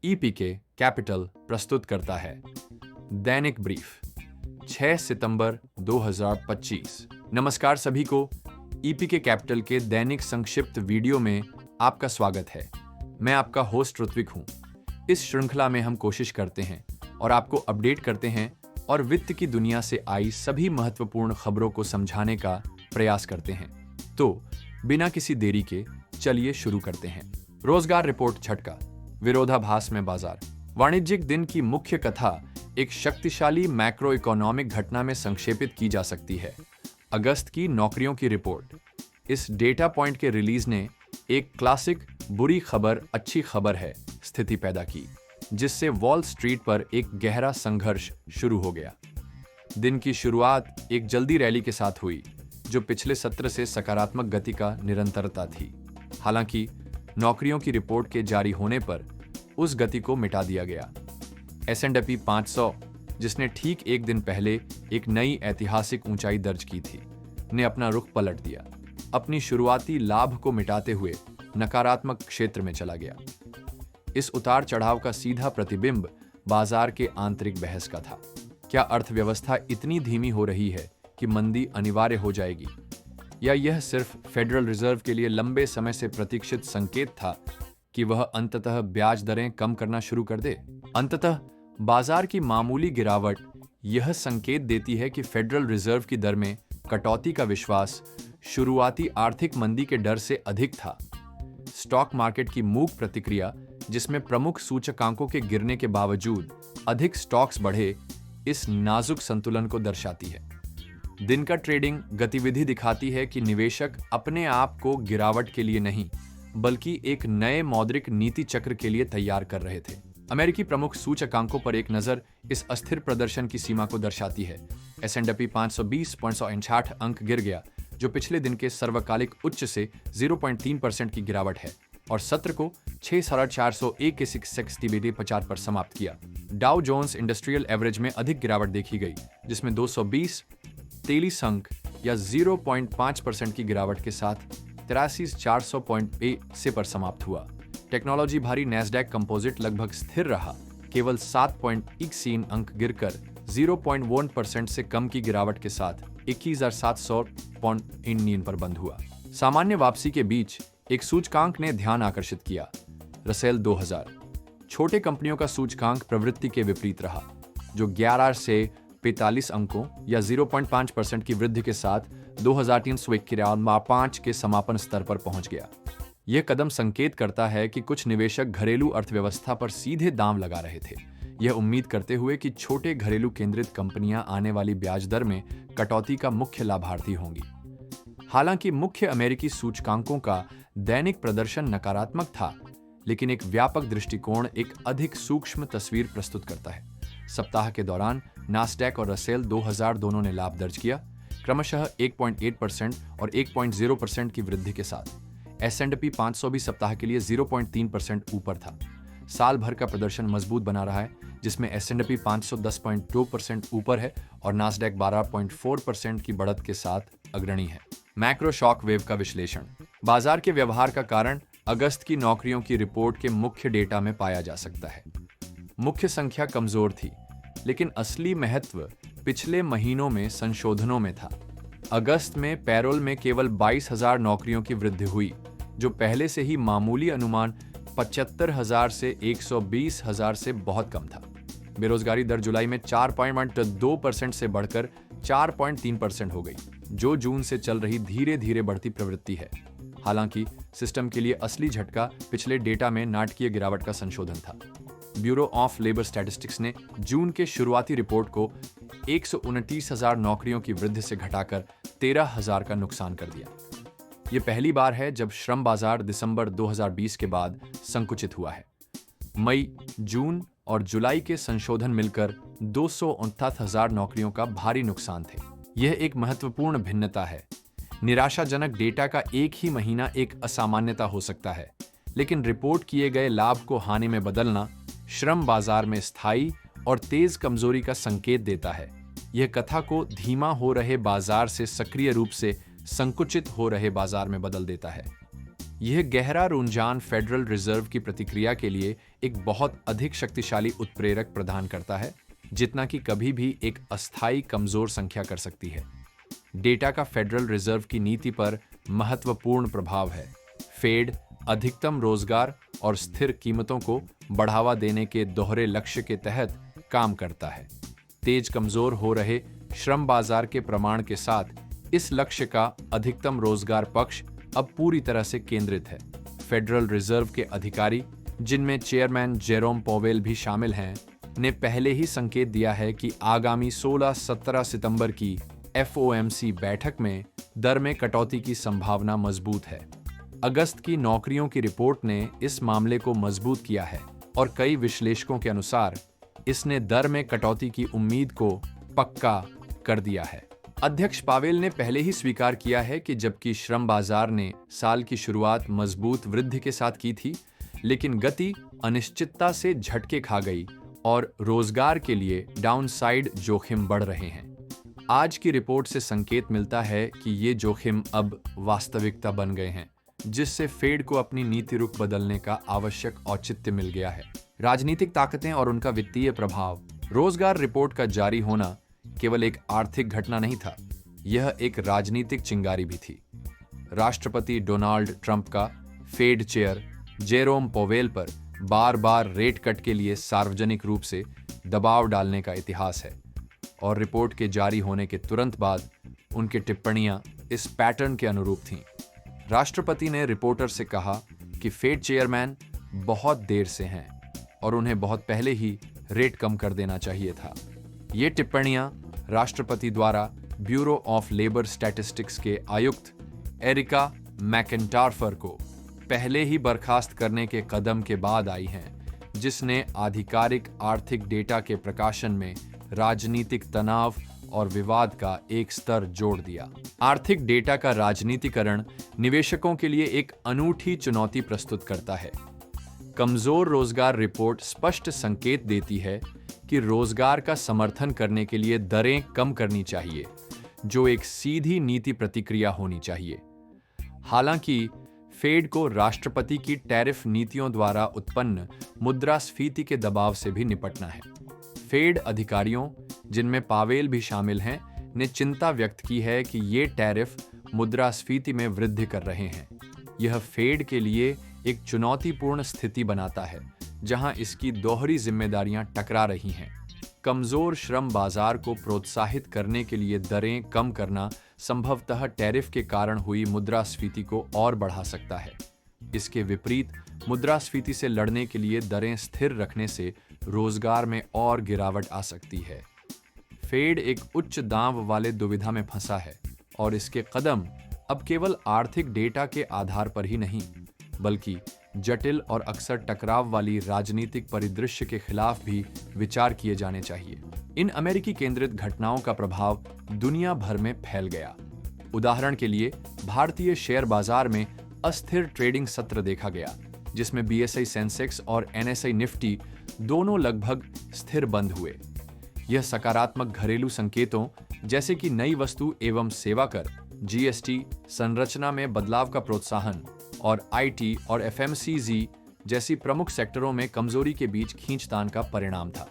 ईपीके capital प्रस्तुत करता है दैनिक ब्रीफ 6 सितंबर 2025। नमस्कार सभी को, ईपीके कैपिटल के दैनिक संक्षिप्त वीडियो में आपका स्वागत है। मैं आपका होस्ट ऋत्विक हूं। इस श्रृंखला में हम कोशिश करते हैं और आपको अपडेट करते हैं और वित्त की दुनिया से आई सभी महत्वपूर्ण खबरों को समझाने का प्रयास करते हैं। तो बिना किसी देरी के चलिए शुरू करते हैं। रोजगार रिपोर्ट झटका, विरोधाभास में बाजार। वाणिज्यिक दिन की मुख्य कथा एक शक्तिशाली मैक्रो इकोनॉमिक घटना में संक्षेपित की जा सकती है। अगस्त की नौकरियों की रिपोर्ट। इस डेटा पॉइंट के रिलीज ने एक क्लासिक बुरी खबर अच्छी खबर है स्थिति पैदा की, जिससे वॉल स्ट्रीट पर एक गहरा संघर्ष शुरू हो गया। दिन की शुरुआत एक जल्दी रैली के साथ हुई, जो पिछले सत्र से सकारात्मक गति का निरंतरता थी। हालांकि नौकरियों की रिपोर्ट के जारी होने पर उस गति को मिटा दिया गया। S&P 500, जिसने ठीक एक दिन पहले एक नई ऐतिहासिक ऊंचाई दर्ज की थी, ने अपना रुख पलट दिया। अपनी शुरुआती लाभ को मिटाते हुए नकारात्मक क्षेत्र में चला गया। इस उतार चढ़ाव का सीधा प्रतिबिंब बाजार के आंतरिक बहस का था। क्या अर्थव्यवस्था इतनी धीमी हो रही है कि मंदी अनिवार्य हो जाएगी, या यह सिर्फ फेडरल रिजर्व के लिए लंबे समय से प्रतीक्षित संकेत था कि वह अंततः ब्याज दरें कम करना शुरू कर दे? अंततः बाजार की मामूली गिरावट यह संकेत देती है कि फेडरल रिजर्व की दर में कटौती का विश्वास शुरुआती आर्थिक मंदी के डर से अधिक था। स्टॉक मार्केट की मूक प्रतिक्रिया, जिसमें प्रमुख सूचकांकों के गिरने के बावजूद अधिक स्टॉक्स बढ़े, इस नाजुक संतुलन को दर्शाती है। दिन का ट्रेडिंग गतिविधि दिखाती है कि निवेशक अपने आप को गिरावट के लिए नहीं, बल्कि एक नए मौद्रिक नीति चक्र के लिए तैयार कर रहे थे। अमेरिकी प्रमुख सूचकांकों पर एक नजर इस अस्थिर प्रदर्शन की सीमा को दर्शाती है। S&P 520.68 अंक गिर गया, जो पिछले दिन के सर्वकालिक उच्च से 0.3% की गिरावट है, और सत्र को 6401 के 660 पर समाप्त किया। डाउ जोन्स इंडस्ट्रियल एवरेज में अधिक गिरावट देखी गई, जिसमें 220 अंक या 0.5% की गिरावट के साथ 83,400 से पर समाप्त हुआ। टेक्नोलॉजी भारी नैस्डैक कंपोजिट लगभग स्थिर रहा, केवल 7.61 अंक गिरकर 0.1% से कम की गिरावट के साथ 21,700 पर बंद हुआ। सामान्य वापसी के बीच एक सूचकांक ने ध्यान आकर्षित किया, रसेल 2000। छोटे कंपनियों का सूचकांक प्रवृत्ति के विपरीत रहा, जो 11 से 45 अंकों या 0.5% की वृद्धि के साथ 2351 के समापन स्तर पर पहुंच गया। यह कदम संकेत करता है कि कुछ निवेशक घरेलू अर्थव्यवस्था पर सीधे दांव लगा रहे थे, यह उम्मीद करते हुए कि छोटे घरेलू केंद्रित कंपनियां आने वाली ब्याज दर में कटौती का मुख्य लाभार्थी होंगी। हालांकि मुख्य अमेरिकी सूचकांकों का दैनिक प्रदर्शन नकारात्मक था, लेकिन एक व्यापक दृष्टिकोण एक अधिक सूक्ष्म तस्वीर प्रस्तुत करता है। सप्ताह के दौरान नास्डैक और रसेल 2000 दोनों ने लाभ दर्ज किया, क्रमशः 1.8% और 1.0% की वृद्धि के साथ। S&P 500 भी सप्ताह के लिए 0.3% ऊपर था। साल भर का प्रदर्शन मजबूत बना रहा है, जिसमें S&P 500 10.2% ऊपर है और नास्डैक 12.4% की बढ़त के साथ अग्रणी है। मैक्रो शॉक वेव का विश्लेषण। बाजार के व्यवहार का कारण अगस्त की नौकरियों की रिपोर्ट के मुख्य डेटा में पाया जा सकता है। मुख्य संख्या कमजोर थी, लेकिन असली महत्व पिछले महीनों में संशोधनों में था। अगस्त में पैरोल में केवल 22,000 नौकरियों की वृद्धि हुई, जो पहले से ही मामूली अनुमान 75,000 से 120,000 से बहुत कम था। बेरोजगारी दर जुलाई में 4.2% से बढ़कर 4.3% हो गई, जो जून से चल रही धीरे धीरे बढ़ती प्रवृत्ति है। हालांकि सिस्टम के लिए असली झटका पिछले डेटा में नाटकीय गिरावट का संशोधन था। ब्यूरो ऑफ लेबर स्टैटिस्टिक्स ने जून के शुरुआती रिपोर्ट को 129,000 नौकरियों की वृद्धि से घटाकर 13,000 का नुकसान कर दिया। यह पहली बार है जब श्रम बाजार दिसंबर 2020 के बाद संकुचित हुआ है। मई, जून और जुलाई के संशोधन मिलकर 229,000 नौकरियों का भारी नुकसान थे। यह एक महत्वपूर्ण भिन्नता है। निराशाजनक डेटा का एक ही महीना एक असामान्यता हो सकता है, लेकिन रिपोर्ट किए गए लाभ को हानि में बदलना श्रम बाजार में स्थायी और तेज कमजोरी का संकेत देता है। यह कथा को धीमा हो रहे बाजार से सक्रिय रूप से संकुचित हो रहे बाजार में बदल देता है। यह गहरा रुझान फेडरल रिजर्व की प्रतिक्रिया के लिए एक बहुत अधिक शक्तिशाली उत्प्रेरक प्रदान करता है, जितना कि कभी भी एक अस्थायी कमजोर संख्या कर सकती है। डेटा का फेडरल रिजर्व की नीति पर महत्वपूर्ण प्रभाव है। फेड अधिकतम रोजगार और स्थिर कीमतों को बढ़ावा देने के दोहरे लक्ष्य के तहत काम करता है। तेज कमजोर हो रहे श्रम बाजार के प्रमाण के साथ इस लक्ष्य का अधिकतम रोजगार पक्ष अब पूरी तरह से केंद्रित है। फेडरल रिजर्व के अधिकारी, जिनमें चेयरमैन जेरोम पॉवेल भी शामिल हैं, ने पहले ही संकेत दिया है कि आगामी 16-17 सितंबर की FOMC बैठक में दर में कटौती की संभावना मजबूत है। अगस्त की नौकरियों की रिपोर्ट ने इस मामले को मजबूत किया है और कई विश्लेषकों के अनुसार इसने दर में कटौती की उम्मीद को पक्का कर दिया है। अध्यक्ष पावेल ने पहले ही स्वीकार किया है कि जबकि श्रम बाजार ने साल की शुरुआत मजबूत वृद्धि के साथ की थी, लेकिन गति अनिश्चितता से झटके खा गई और रोजगार के लिए डाउनसाइड जोखिम बढ़ रहे हैं। आज की रिपोर्ट से संकेत मिलता है कि ये जोखिम अब वास्तविकता बन गए हैं, जिससे फेड को अपनी नीति रुख बदलने का आवश्यक औचित्य मिल गया है। राजनीतिक ताकतें और उनका वित्तीय प्रभाव। रोजगार रिपोर्ट का जारी होना केवल एक आर्थिक घटना नहीं था, यह एक राजनीतिक चिंगारी भी थी। राष्ट्रपति डोनाल्ड ट्रंप का फेड चेयर जेरोम पॉवेल पर बार बार रेट कट के लिए सार्वजनिक रूप से दबाव डालने का इतिहास है, और रिपोर्ट के जारी होने के तुरंत बाद उनकी टिप्पणियां इस पैटर्न के अनुरूप थीं। राष्ट्रपति ने रिपोर्टर से कहा कि फेड चेयरमैन बहुत देर से हैं और उन्हें बहुत पहले ही रेट कम कर देना चाहिए था। ये टिप्पणियां राष्ट्रपति द्वारा ब्यूरो ऑफ लेबर स्टैटिस्टिक्स के आयुक्त एरिका मैकेंटार्फर को पहले ही बर्खास्त करने के कदम के बाद आई हैं, जिसने आधिकारिक आर्थिक डेटा के प्रकाशन में राजनीतिक तनाव और विवाद का एक स्तर जोड़ दिया। आर्थिक डेटा का राजनीतिकरण निवेशकों के लिए एक अनूठी चुनौती प्रस्तुत करता है। कमजोर रोजगार रिपोर्ट स्पष्ट संकेत देती है कि रोजगार का समर्थन करने के लिए दरें कम करनी चाहिए, जो एक सीधी नीति प्रतिक्रिया होनी चाहिए। हालांकि फेड को राष्ट्रपति की टैरिफ नीतियों द्वारा उत्पन्न मुद्रास्फीति के दबाव से भी निपटना है। फेड अधिकारियों, जिनमें पावेल भी शामिल हैं, ने चिंता व्यक्त की है कि ये टैरिफ मुद्रास्फीति में वृद्धि कर रहे हैं। यह फेड के लिए एक चुनौतीपूर्ण स्थिति बनाता है, जहां इसकी दोहरी जिम्मेदारियां टकरा रही हैं। कमजोर श्रम बाजार को प्रोत्साहित करने के लिए दरें कम करना संभवतः टैरिफ के कारण हुई मुद्रास्फीति को और बढ़ा सकता है। इसके विपरीत, मुद्रास्फीति से लड़ने के लिए दरें स्थिर रखने से रोजगार में और गिरावट आ सकती है। फेड एक उच्च दांव वाले दुविधा में फंसा है और इसके कदम अब केवल आर्थिक डेटा के आधार पर ही नहीं, बल्कि जटिल और अक्सर टकराव वाली राजनीतिक परिदृश्य के खिलाफ भी विचार किए जाने चाहिए। इन अमेरिकी केंद्रित घटनाओं का प्रभाव दुनिया भर में फैल गया। उदाहरण के लिए, भारतीय शेयर बाजार में अस्थिर ट्रेडिंग सत्र देखा गया, जिसमें BSI सेंसेक्स और NSI निफ्टी दोनों लगभग स्थिर बंद हुए। यह सकारात्मक घरेलू संकेतों जैसे कि नई वस्तु एवं सेवा कर, GST, संरचना में बदलाव का प्रोत्साहन और IT और FMCG जैसी प्रमुख सेक्टरों में कमजोरी के बीच खींचतान का परिणाम था।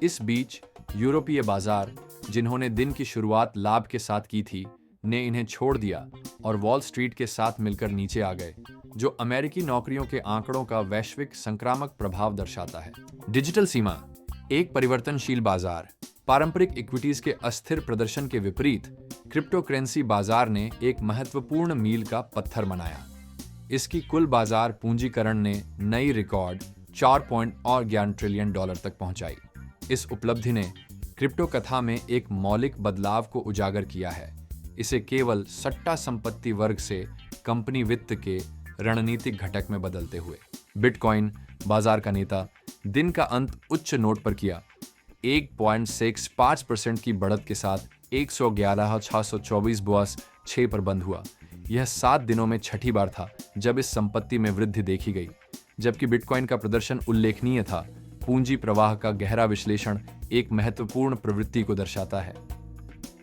इस बीच यूरोपीय बाजार, जिन्होंने दिन की शुरुआत लाभ के साथ की थी, ने इन्हें छोड़ दिया और वॉल स्ट्रीट के साथ मिलकर नीचे आ गए, जो अमेरिकी नौकरियों के आंकड़ों का वैश्विक संक्रामक प्रभाव दर्शाता है। डिजिटल सीमा, एक परिवर्तनशील बाजार। पारंपरिक इक्विटीज के अस्थिर प्रदर्शन के विपरीत, क्रिप्टोकरेंसी बाजार ने एक महत्वपूर्ण मील का पत्थर बनाया। इसकी कुल बाजार पूंजीकरण ने नई रिकॉर्ड $4.11 ट्रिलियन तक पहुंचाई। इस उपलब्धि ने क्रिप्टो कथा में एक मौलिक बदलाव को उजागर किया है, इसे केवल सट्टा संपत्ति वर्ग से कंपनी वित्त के रणनीतिक घटक में बदलते हुए। बिटकॉइन बाजार का नेता, दिन का अंत उच्च नोट पर किया। 1.65% की बढ़त के साथ 111,624.6 पर बंद हुआ। यह 7 दिनों में छठी बार था जब इस संपत्ति में वृद्धि देखी गई। जबकि बिटकॉइन का प्रदर्शन उल्लेखनीय था, पूंजी प्रवाह का गहरा विश्लेषण एक महत्वपूर्ण प्रवृत्ति को दर्शाता है।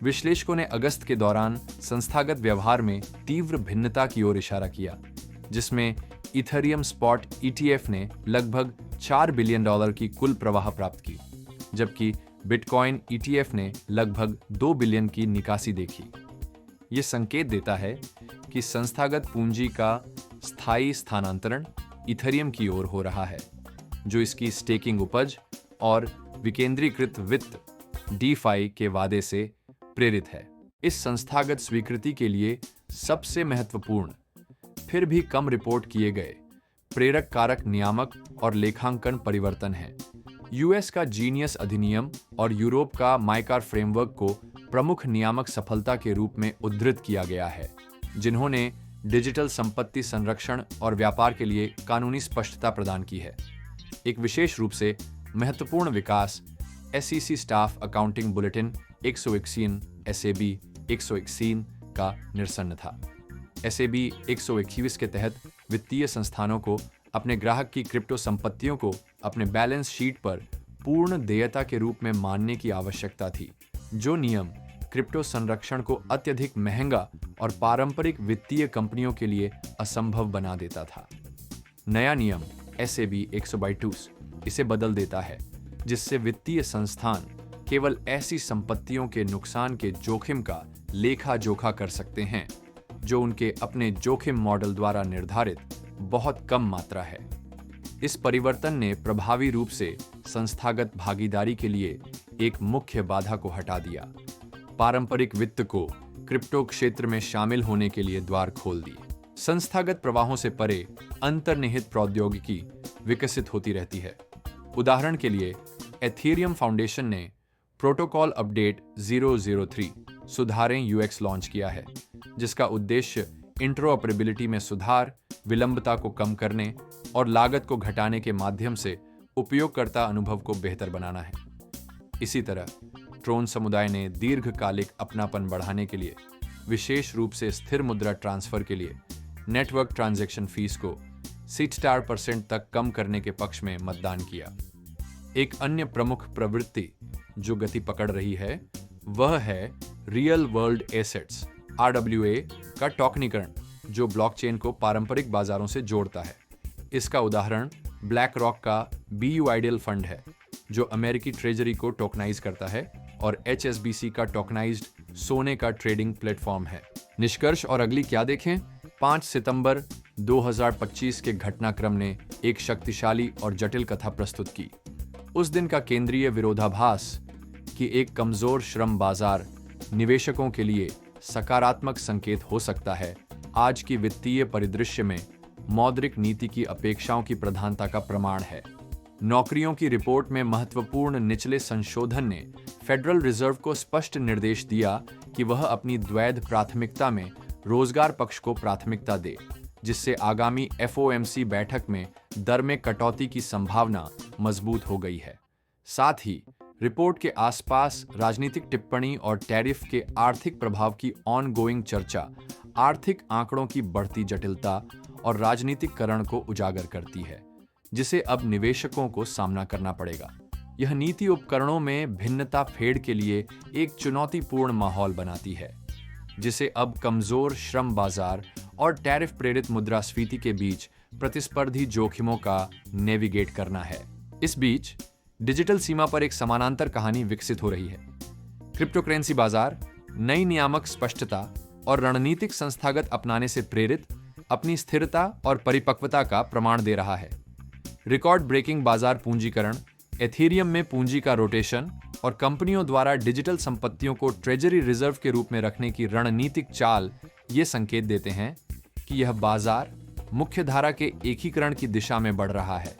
विश्लेषकों ने अगस्त के दौरान संस्थागत व्यवहार में तीव्र भिन्नता की ओर इशारा किया। जिसमें इथेरियम स्पॉट ETF ने लगभग $4 बिलियन की कुल प्रवाह प्राप्त की, जबकि बिटकॉइन ETF ने लगभग $2 बिलियन की निकासी देखी। ये संकेत देता है कि संस्थागत पूंजी का स्थायी स्थानांतरण इथेरियम की ओर हो रहा है, जो इसकी स्टेकिंग उपज और विकेंद्रीकृत वित्त DeFi के वादे से प्रेरित है। इस संस्थागत स्वीकृति के लिए सबसे महत्वपूर्ण, फिर भी कम रिपोर्ट किए गए प्रेरक कारक नियामक और लेखांकन परिवर्तन हैं। US का जीनियस अधिनियम और यूरोप का माइकार फ्रेमवर्क को प्रमुख नियामक सफलता के रूप में उद्धृत किया गया है, जिन्होंने डिजिटल संपत्ति संरक्षण और व्यापार के लिए कानूनी स्पष्टता प्रदान की है। एक विशेष रूप से महत्वपूर्ण विकास SEC staff accounting bulletin 121 SAB 121 का निरसन था। SAB 121 के तहत वित्तीय संस्थानों को अपने ग्राहक की क्रिप्टो संपत्तियों को अपने बैलेंस शीट पर पूर्ण देयता के रूप में मानने की आवश्यकता थी, जो नियम क्रिप्टो संरक्षण को अत्यधिक महंगा और पारंपरिक वित्तीय कंपनियों के लिए असंभव बना देता था। नया नियम SAB 122 इसे बदल देता है, जिससे वित्तीय संस्थान केवल ऐसी संपत्तियों के नुकसान के जोखिम का लेखा जोखा कर सकते हैं जो उनके अपने जोखिम मॉडल द्वारा निर्धारित बहुत कम मात्रा है। इस परिवर्तन ने प्रभावी रूप से संस्थागत भागीदारी के लिए एक मुख्य बाधा को हटा दिया, पारंपरिक वित्त को क्रिप्टो क्षेत्र में शामिल होने के लिए द्वार खोल दिए। संस्थागत प्रवाहों से परे अंतर्निहित प्रौद्योगिकी विकसित होती रहती है। उदाहरण के लिए एथेरियम फाउंडेशन ने प्रोटोकॉल अपडेट 003 सुधारें UX लॉन्च किया है, जिसका उद्देश्य इंटरऑपरेबिलिटी में सुधार, विलंबता को कम करने और लागत को घटाने के माध्यम से उपयोगकर्ता अनुभव को बेहतर बनाना है। इसी तरह ट्रोन समुदाय ने दीर्घकालिक अपनापन बढ़ाने के लिए, विशेष रूप से स्थिर मुद्रा ट्रांसफर के लिए नेटवर्क ट्रांजैक्शन फीस को 60% तक कम करने के पक्ष में मतदान किया। एक अन्य प्रमुख प्रवृत्ति जो गति पकड़ रही है वह है रियल वर्ल्ड एसेट्स RWA का टोकनीकरण, जो ब्लॉकचेन को पारंपरिक बाजारों से जोड़ता है। इसका उदाहरण ब्लैक रॉक का BU आइडियल फंड है, जो अमेरिकी ट्रेजरी को टोकनाइज करता है, और HSBC का टोकनाइज्ड सोने का ट्रेडिंग प्लेटफॉर्म है। निष्कर्ष और अगली क्या देखें? 5 सितंबर 2025 के घटनाक्रम ने एक शक्तिशाली और जटिल कथा प्रस्तुत की। उस दिन का केंद्रीय विरोधाभास कि एक कमजोर श्रम बाजार निवेशकों के लिए सकारात्मक संकेत हो सकता है, आज की वित्तीय परिदृश्य में मौद्रिक नीति की अपेक्षाओं की प्रधानता का प्रमाण है। नौकरियों की रिपोर्ट में महत्वपूर्ण निचले संशोधन ने फेडरल रिजर्व को स्पष्ट निर्देश दिया कि वह अपनी द्वैध प्राथमिकता में रोजगार पक्ष को प्राथमिकता दे, जिससे आगामी FOMC बैठक में दर में कटौती की संभावना मजबूत हो गई है। साथ ही रिपोर्ट के आसपास राजनीतिक टिप्पणी और टैरिफ के आर्थिक प्रभाव की ऑनगोइंग चर्चा आर्थिक आंकड़ों की बढ़ती जटिलता और राजनीतिकरण को उजागर करती है, जिसे अब निवेशकों को सामना करना पड़ेगा। यह नीति उपकरणों में भिन्नता फेड के लिए एक चुनौतीपूर्ण माहौल बनाती है, जिसे अब कमजोर श्रम बाजार और टैरिफ प्रेरित मुद्रास्फीति के बीच प्रतिस्पर्धी जोखिमों का नेविगेट करना है। इस बीच डिजिटल सीमा पर एक समानांतर कहानी विकसित हो रही है। क्रिप्टोकरेंसी बाजार नई नियामक स्पष्टता और रणनीतिक संस्थागत अपनाने से प्रेरित अपनी स्थिरता और परिपक्वता का प्रमाण दे रहा है। रिकॉर्ड ब्रेकिंग बाजार पूंजीकरण, एथेरियम में पूंजी का रोटेशन और कंपनियों द्वारा डिजिटल संपत्तियों को ट्रेजरी रिजर्व के रूप में रखने की रणनीतिक चाल ये संकेत देते हैं कि यह बाजार मुख्यधारा के एकीकरण की दिशा में बढ़ रहा है।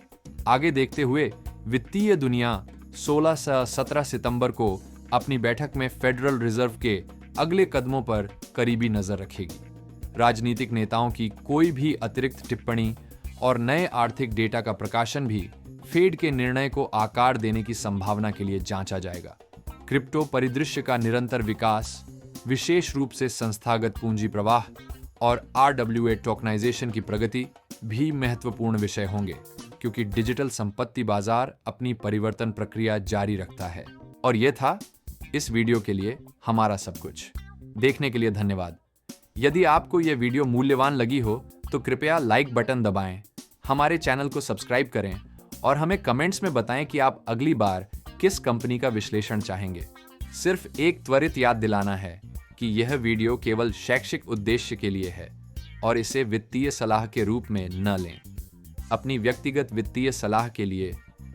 आगे देखते हुए वित्तीय दुनिया 16 से 17 सितंबर को अपनी बैठक में फेडरल रिजर्व के अगले कदमों पर करीबी नजर रखेगी। राजनीतिक नेताओं की कोई भी अतिरिक्त टिप्पणी और नए आर्थिक डेटा का प्रकाशन भी फेड के निर्णय को आकार देने की संभावना के लिए जांचा जाएगा। क्रिप्टो परिदृश्य का निरंतर विकास, विशेष रूप से संस्थागत पूंजी प्रवाह और RWA टोकनाइजेशन की प्रगति भी महत्वपूर्ण विषय होंगे, क्योंकि डिजिटल संपत्ति बाजार अपनी परिवर्तन प्रक्रिया जारी रखता है। और यह था इस वीडियो के लिए हमारा सब कुछ। देखने के लिए धन्यवाद। यदि आपको यह वीडियो मूल्यवान लगी हो तो कृपया लाइक बटन दबाएं, हमारे चैनल को सब्सक्राइब करें और हमें कमेंट्स में बताएं कि आप अगली बार किस कंपनी का विश्लेषण चाहेंगे। सिर्फ एक त्वरित याद दिलाना है कि यह वीडियो केवल शैक्षिक उद्देश्य के लिए है और इसे वित्तीय सलाह के रूप में न लें। अपनी व्यक्तिगत वित्तीय सलाह के लिए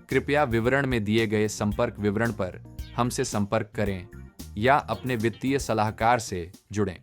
कृपया विवरण में दिए गए संपर्क विवरण पर हमसे संपर्क करें या अपने वित्तीय सलाहकार से जुड़ें।